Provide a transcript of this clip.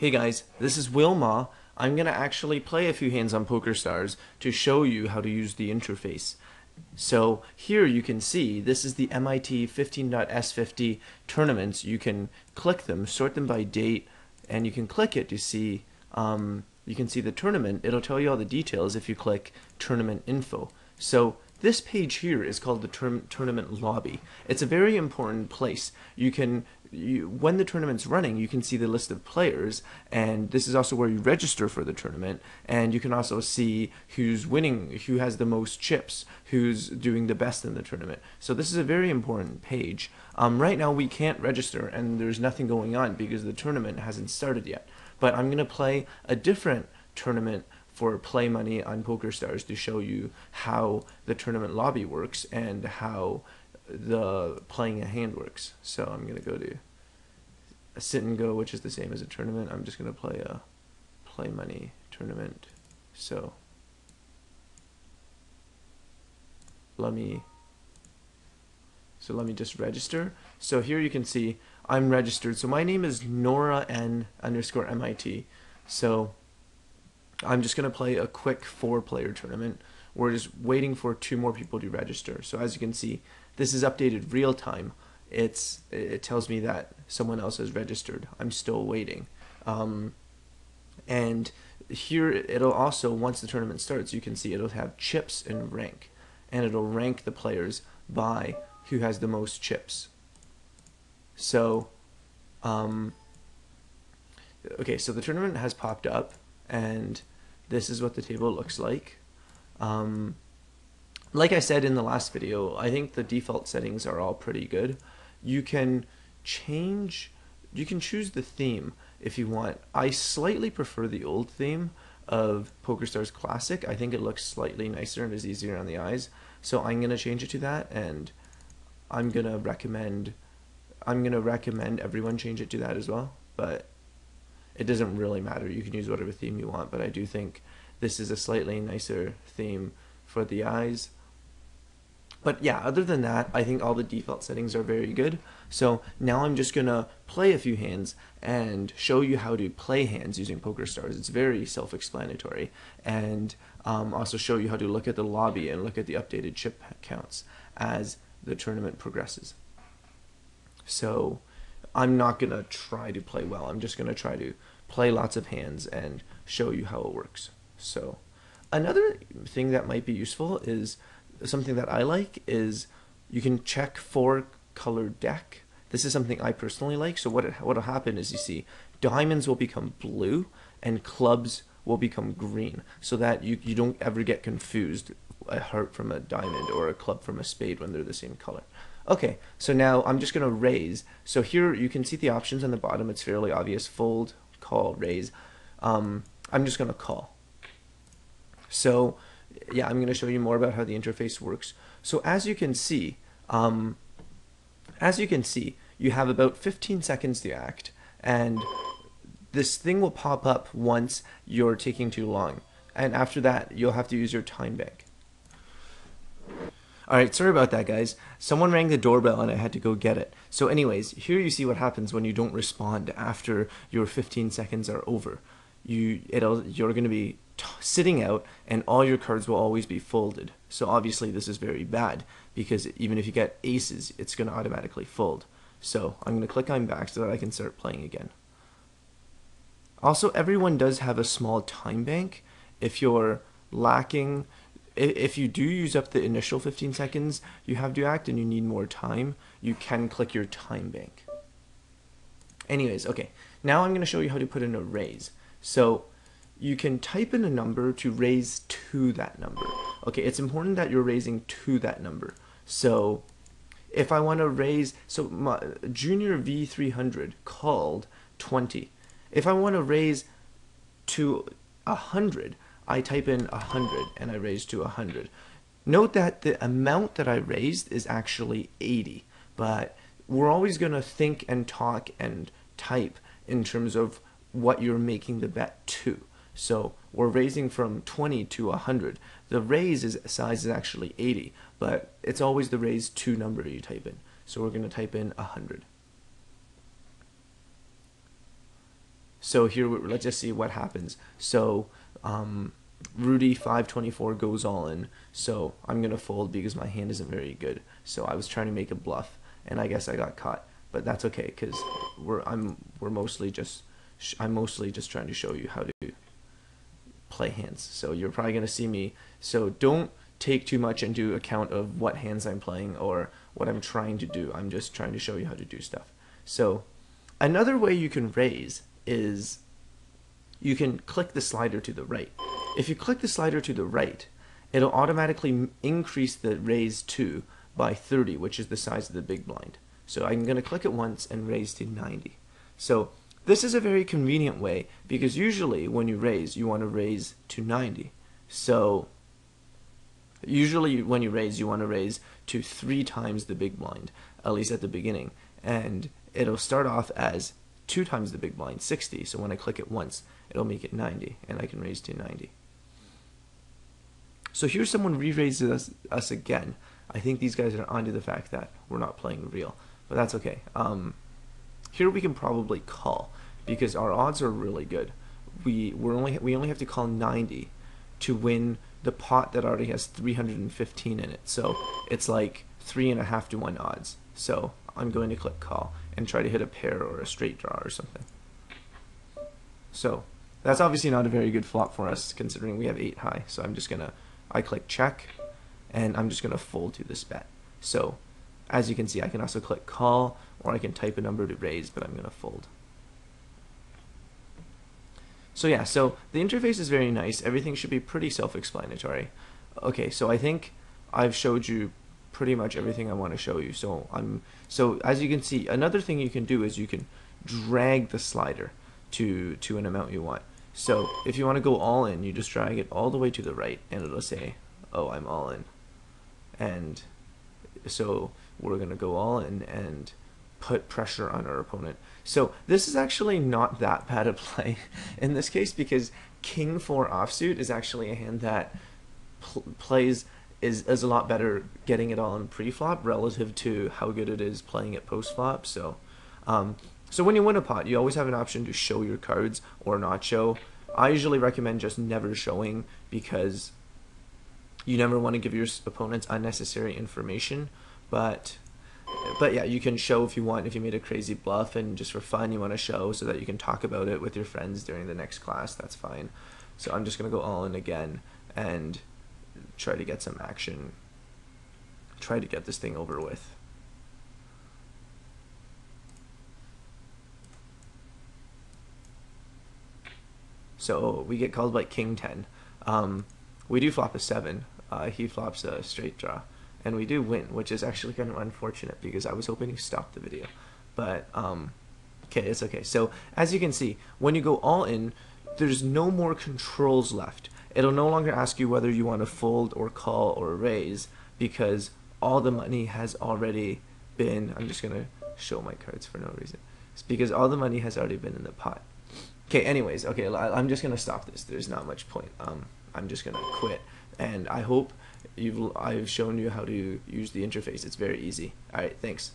Hey guys, this is Wilma. I'm going to actually play a few hands on Pokerstars to show you how to use the interface. So here you can see this is the MIT 15.S50 tournaments. You can click them, sort them by date, and you can click it to see you can see the tournament. It'll tell you all the details if you click tournament info. So this page here is called the tournament lobby. It's a very important place. When the tournament's running, you can see the list of players, and this is also where you register for the tournament, and you can also see who's winning, who has the most chips, who's doing the best in the tournament. So this is a very important page. Right now we can't register, and there's nothing going on because the tournament hasn't started yet. But I'm going to play a different tournament for play money on Pokerstars to show you how the tournament lobby works and how the playing a hand works. So I'm going to go to a sit and go, which is the same as a tournament. I'm just going to play a play money tournament. So let me just register. So here you can see I'm registered. So my name is Nora N _ MIT. So I'm just going to play a quick 4-player tournament. We're just waiting for 2 more people to register. So as you can see, this is updated real time. It tells me that someone else has registered. I'm still waiting. And here it'll also, once the tournament starts, you can see it'll have chips and rank. And it'll rank the players by who has the most chips. So, okay, so the tournament has popped up, and this is what the table looks like. Like I said in the last video, I think the default settings are all pretty good. You can choose the theme if you want. I slightly prefer the old theme of PokerStars Classic. I think it looks slightly nicer and is easier on the eyes. So I'm gonna change it to that, and I'm gonna recommend everyone change it to that as well. But it doesn't really matter. You can use whatever theme you want, but I do think this is a slightly nicer theme for the eyes. But yeah, other than that, I think all the default settings are very good. So now I'm just gonna play a few hands and show you how to play hands using Pokerstars. It's very self-explanatory, and also show you how to look at the lobby and look at the updated chip counts as the tournament progresses. So I'm not gonna try to play well. I'm just gonna try to play lots of hands and show you how it works. So another thing that might be useful is something that I like is you can check for color deck. This is something I personally like. So what'll happen is, you see diamonds will become blue and clubs will become green, so that you don't ever get confused, a heart from a diamond or a club from a spade when they're the same color. Okay, so now I'm just going to raise. So here you can see the options on the bottom. It's fairly obvious: fold, call, raise. I'm just going to call. So yeah, I'm going to show you more about how the interface works. So as you can see, you have about 15 seconds to act, and this thing will pop up once you're taking too long, and after that you'll have to use your time bank. Alright, sorry about that, guys. Someone rang the doorbell and I had to go get it. So anyways, here you see what happens when you don't respond after your 15 seconds are over. You're going to be sitting out, and all your cards will always be folded. So obviously this is very bad, because even if you get aces, it's going to automatically fold. So I'm going to click I'm back so that I can start playing again. Also, everyone does have a small time bank. If you're lacking, if you do use up the initial 15 seconds you have to act and you need more time, you can click your time bank. Anyways, okay, now I'm going to show you how to put in a raise. So you can type in a number to raise to that number. Okay, it's important that you're raising to that number. So if I want to raise, so my junior V300 called 20. If I want to raise to 100, I type in 100 and I raise to 100. Note that the amount that I raised is actually 80, but we're always going to think and talk and type in terms of what you're making the bet to. So we're raising from 20 to 100. The raise size is actually 80, but it's always the raise to number you type in. So we're going to type in 100. So here, let's just see what happens. So Rudy 524 goes all in. So I'm gonna fold because my hand isn't very good. So I was trying to make a bluff, and I guess I got caught. But that's okay, because I'm mostly just trying to show you how to play hands. So you're probably gonna see me. So don't take too much into account of what hands I'm playing or what I'm trying to do. I'm just trying to show you how to do stuff. So another way you can raise is you can click the slider to the right. If you click the slider to the right, it'll automatically increase the raise to by 30, which is the size of the big blind. So I'm going to click it once and raise to 90. So this is a very convenient way, because usually when you raise, you want to raise to 90. So usually when you raise, you want to raise to 3 times the big blind, at least at the beginning. And it'll start off as 2 times the big blind, 60. So when I click it once, it'll make it 90, and I can raise to 90. So here's someone re-raises us again. I think these guys are onto the fact that we're not playing real, but that's okay. Here we can probably call, because our odds are really good. We only have to call 90 to win the pot that already has 315 in it. So it's like 3.5 to 1 odds. So I'm going to click call and try to hit a pair or a straight draw or something. So that's obviously not a very good flop for us, considering we have 8 high. So I click check, and I'm just gonna fold to this bet. So as you can see, I can also click call, or I can type a number to raise, but I'm gonna fold. So yeah, so the interface is very nice. Everything should be pretty self-explanatory. Okay, so I think I've showed you pretty much everything I want to show you. So as you can see, another thing you can do is you can drag the slider to an amount you want. So if you want to go all in, you just drag it all the way to the right, and it'll say, oh, I'm all in. And so we're going to go all in and put pressure on our opponent. So this is actually not that bad a play in this case, because King 4 offsuit is actually a hand that is a lot better getting it all in pre-flop relative to how good it is playing it post-flop. So so when you win a pot, you always have an option to show your cards or not show. I usually recommend just never showing, because you never want to give your opponents unnecessary information. But yeah, you can show if you want, if you made a crazy bluff and just for fun you want to show so that you can talk about it with your friends during the next class, that's fine. So I'm just going to go all in again and try to get some action. Try to get this thing over with. So we get called by King 10. We do flop a 7. He flops a straight draw. And we do win, which is actually kind of unfortunate, because I was hoping to stop the video. But, okay, it's okay. So, as you can see, when you go all in, there's no more controls left. It'll no longer ask you whether you want to fold or call or raise, because all the money has already been... I'm just going to show my cards for no reason. It's because all the money has already been in the pot. Okay, anyways, okay, I'm just going to stop this. There's not much point. I'm just going to quit. And I hope I've shown you how to use the interface. It's very easy. Alright, thanks.